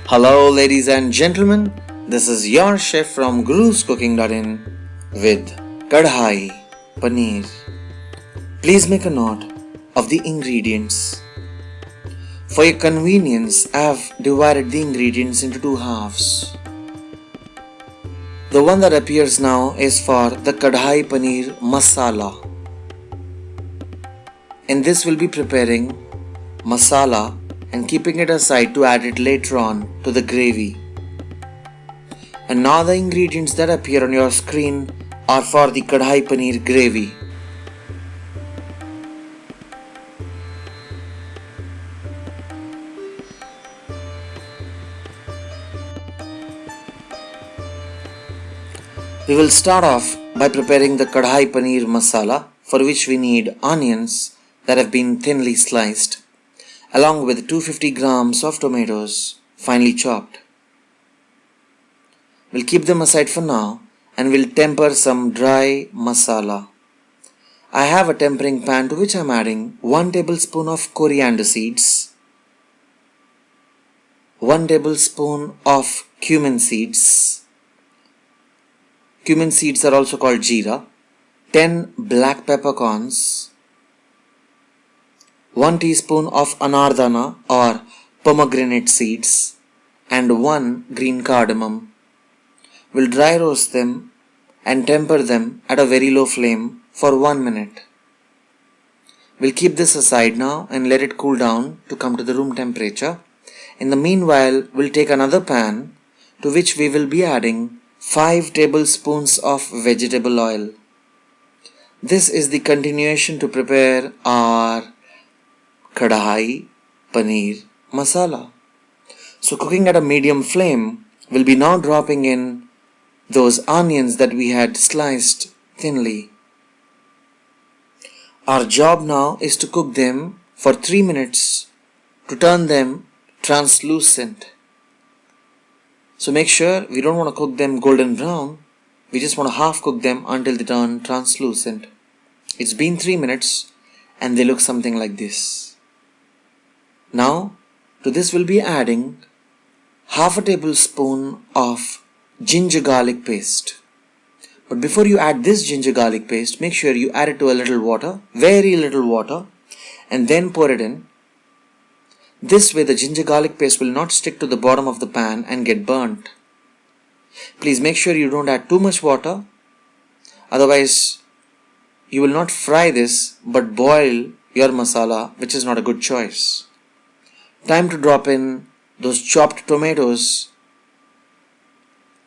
Hello ladies and gentlemen, this is your chef from gruscooking.in with Kadhai Paneer. Please make a note of the ingredients. For your convenience, I have divided the ingredients into two halves. The one that appears now is for the Kadhai Paneer Masala. In this we'll be preparing masala and keeping it aside to add it later on to the gravy. And now the ingredients that appear on your screen are for the Kadhai Paneer Gravy. We will start off by preparing the Kadhai Paneer Masala, for which we need onions that have been thinly sliced, along with 250 grams of tomatoes finely chopped. We'll keep them aside for now and we'll temper some dry masala. I have a tempering pan to which I am adding 1 tablespoon of coriander seeds, 1 tablespoon of cumin seeds. Cumin seeds are also called jeera, 10 black peppercorns, 1 teaspoon of Anardana or pomegranate seeds, and 1 green cardamom. We'll dry roast them and temper them at a very low flame for 1 minute. We'll keep this aside now and let it cool down to come to the room temperature. In the meanwhile, we'll take another pan to which we will be adding 5 tablespoons of vegetable oil. This is the continuation to prepare our Kadhai Paneer Masala. So cooking at a medium flame, we'll be now dropping in those onions that we had sliced thinly. Our job now is to cook them for 3 minutes to turn them translucent. So make sure we don't want to cook them golden brown, we just want to half cook them until they turn translucent. It's been 3 minutes and they look something like this. Now to this we'll be adding half a tablespoon of ginger garlic paste. But before you add this ginger garlic paste, make sure you add it to a little water, very little water, and then pour it in. This way the ginger garlic paste will not stick to the bottom of the pan and get burnt. Please make sure you don't add too much water, otherwise you will not fry this but boil your masala, which is not a good choice. Time to drop in those chopped tomatoes.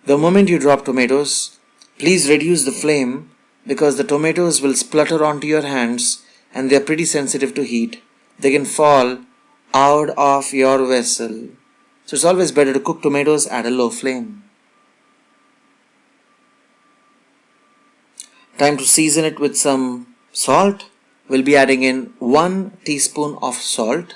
The moment you drop tomatoes, please reduce the flame because the tomatoes will splutter onto your hands and they are pretty sensitive to heat. They can fall out of your vessel. So it's always better to cook tomatoes at a low flame. Time to season it with some salt. We'll be adding in 1 teaspoon of salt,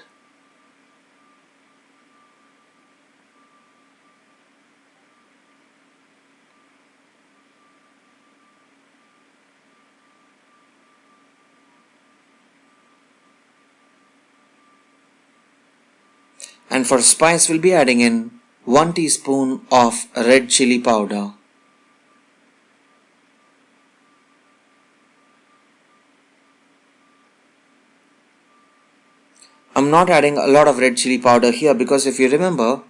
and for spice we'll be adding in 1 teaspoon of Red Chilli Powder. I'm not adding a lot of Red Chilli Powder here because if you remember,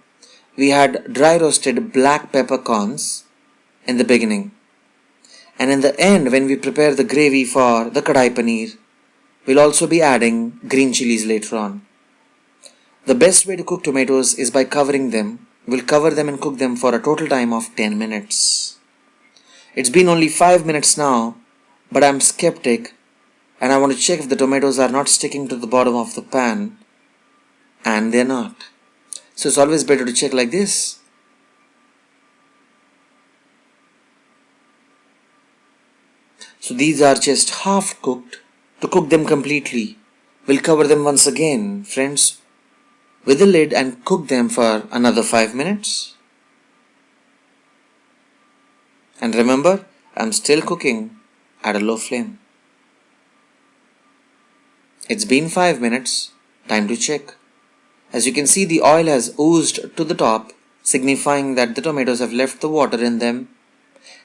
we had dry roasted black peppercorns in the beginning. And in the end, when we prepare the gravy for the Kadai Paneer, we'll also be adding green chilies later on. The best way to cook tomatoes is by covering them. We'll cover them and cook them for a total time of 10 minutes. It's been only 5 minutes now, but I'm skeptic and I want to check if the tomatoes are not sticking to the bottom of the pan, and they're not. So it's always better to check like this. So these are just half cooked. To cook them completely, we'll cover them once again, friends, with the lid and cook them for another 5 minutes. And remember, I'm still cooking at a low flame. It's been 5 minutes. Time to check. As you can see, the oil has oozed to the top, signifying that the tomatoes have left the water in them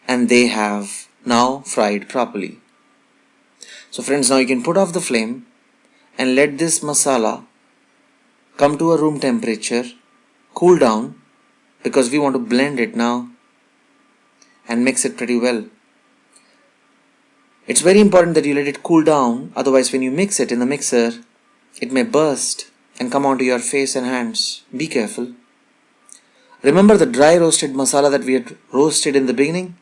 and they have now fried properly. So friends, now you can put off the flame and let this masala come to a room temperature, cool down, because we want to blend it now and mix it pretty well. It's very important that you let it cool down, otherwise when you mix it in the mixer, it may burst and come onto your face and hands. Be careful. Remember the dry roasted masala that we had roasted in the beginning?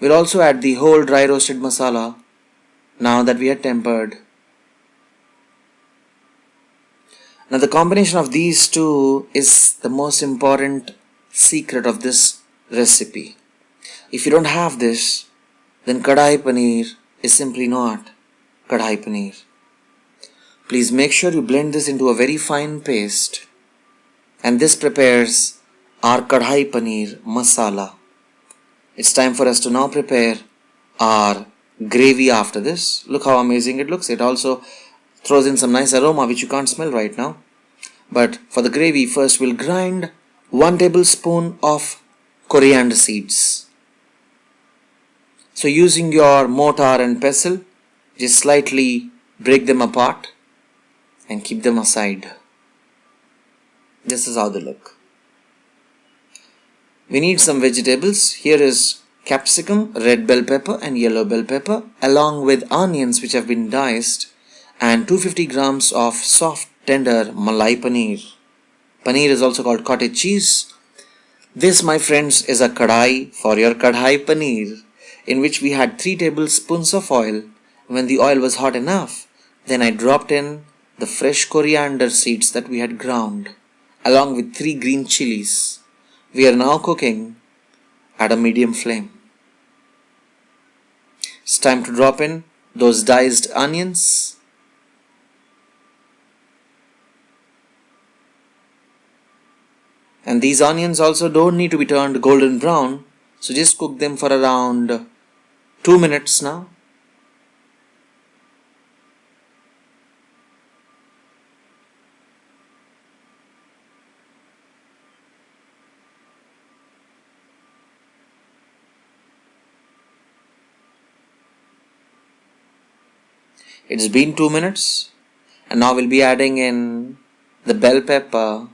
We'll also add the whole dry roasted masala now that we are tempered. Now the combination of these two is the most important secret of this recipe. If you don't have this, then Kadai Paneer is simply not Kadai Paneer. Please make sure you blend this into a very fine paste, and this prepares our Kadhai Paneer Masala. It's time for us to now prepare our gravy after this. Look how amazing it looks. It also throws in some nice aroma which you can't smell right now. But for the gravy, first we'll grind 1 tablespoon of coriander seeds. So using your mortar and pestle, just slightly break them apart and keep them aside. This is how they look. We need some vegetables. Here is capsicum, red bell pepper and yellow bell pepper, along with onions which have been diced, and 250 grams of soft tender malai paneer. Paneer is also called cottage cheese. This, my friends, is a kadai for your kadhai paneer, in which we had 3 tablespoons of oil. When the oil was hot enough, then I dropped in the fresh coriander seeds that we had ground, along with 3 green chillies. We are now cooking at a medium flame. It's time to drop in those diced onions. And these onions also don't need to be turned golden brown, so just cook them for around 2 minutes now. It's been 2 minutes, and now we'll be adding in the bell pepper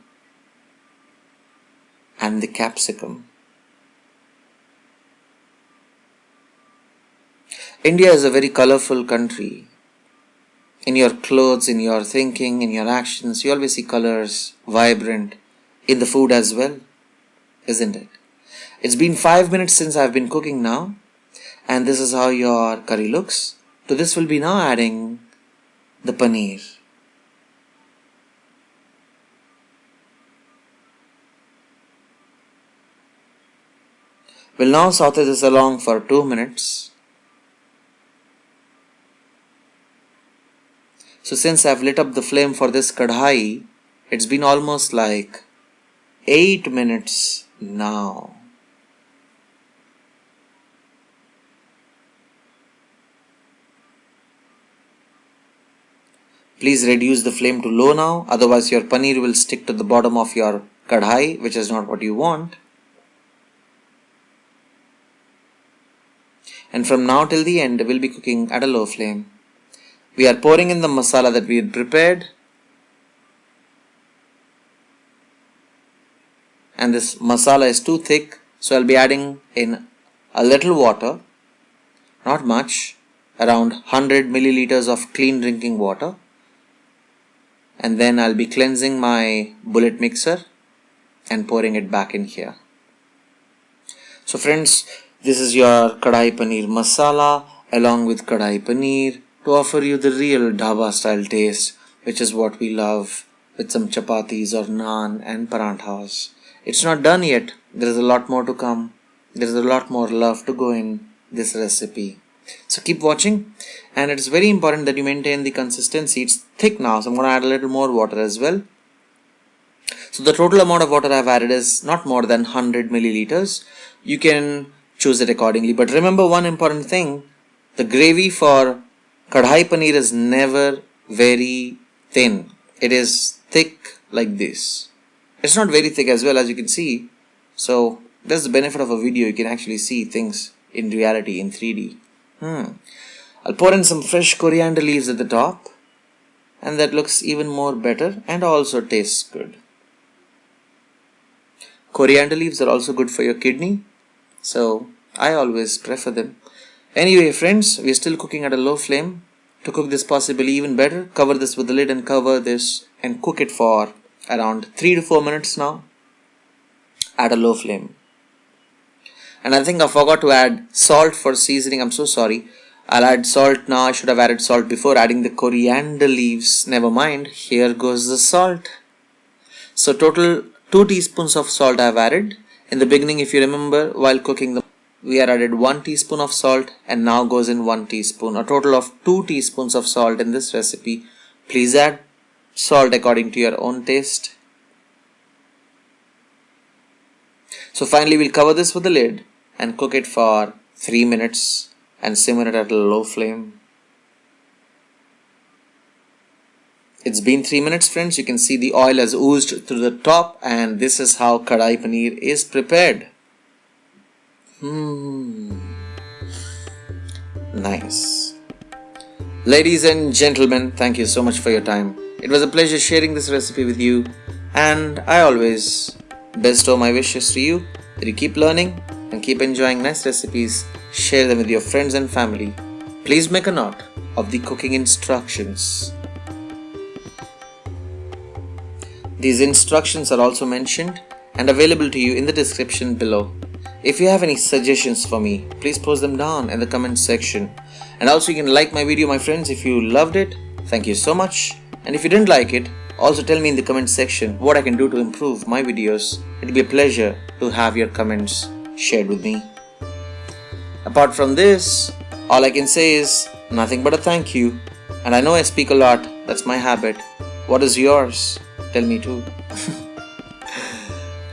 and the capsicum. India is a very colorful country. In your clothes, in your thinking, in your actions, you always see colors, vibrant, in the food as well, isn't it? It's been 5 minutes since I've been cooking now, and this is how your curry looks. To this we'll be now adding the paneer. We'll now saute this along for 2 minutes. So since I've lit up the flame for this kadhai, it's been almost like 8 minutes now. Please reduce the flame to low now, otherwise your paneer will stick to the bottom of your kadhai, which is not what you want. And from now till the end, we'll be cooking at a low flame. We are pouring in the masala that we had prepared. And this masala is too thick, so I'll be adding in a little water, not much, around 100 milliliters of clean drinking water. And then I'll be cleansing my bullet mixer and pouring it back in here. So friends, this is your Kadai Paneer Masala along with Kadai Paneer to offer you the real dhaba style taste, which is what we love, with some chapatis or naan and paranthas. It's not done yet. There is a lot more to come. There is a lot more love to go in this recipe. So keep watching, and it's very important that you maintain the consistency. It's thick now, so I'm going to add a little more water as well. So the total amount of water I've added is not more than 100 milliliters. You can choose it accordingly. But remember one important thing, the gravy for Kadhai Paneer is never very thin. It is thick like this. It's not very thick as well, as you can see. So that's the benefit of a video. You can actually see things in reality in 3D. I'll pour in some fresh coriander leaves at the top, and that looks even more better and also tastes good. Coriander leaves are also good for your kidney, so I always prefer them. Anyway friends, we are still cooking at a low flame. To cook this possibly even better, cover this with the lid and cover this and cook it for around 3 to 4 minutes now at a low flame. And I think I forgot to add salt for seasoning. I'm so sorry. I'll add salt now. I should have added salt before adding the coriander leaves. Never mind. Here goes the salt. So total 2 teaspoons of salt I've added. In the beginning, if you remember, while cooking we had added 1 teaspoon of salt, and now goes in 1 teaspoon. A total of 2 teaspoons of salt in this recipe. Please add salt according to your own taste. So finally we'll cover this with the lid and cook it for 3 minutes and simmer it at a low flame. It's been 3 minutes friends. You can see the oil has oozed through the top, and this is how Kadai Paneer is prepared. Nice. Ladies and gentlemen, thank you so much for your time. It was a pleasure sharing this recipe with you, and I always bestow my wishes to you that you keep learning and keep enjoying nice recipes. Share them with your friends and family. Please make a note of the cooking instructions. These instructions are also mentioned and available to you in the description below. If you have any suggestions for me, please post them down in the comment section. And also you can like my video, my friends, if you loved it. Thank you so much. And if you didn't like it, also tell me in the comment section what I can do to improve my videos. It'll be a pleasure to have your comments shared with me. Apart from this, all I can say is nothing but a thank you. And I know I speak a lot, that's my habit. What is yours? Tell me too.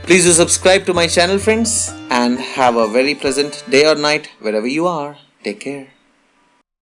Please do subscribe to my channel friends, and have a very pleasant day or night wherever you are. Take care.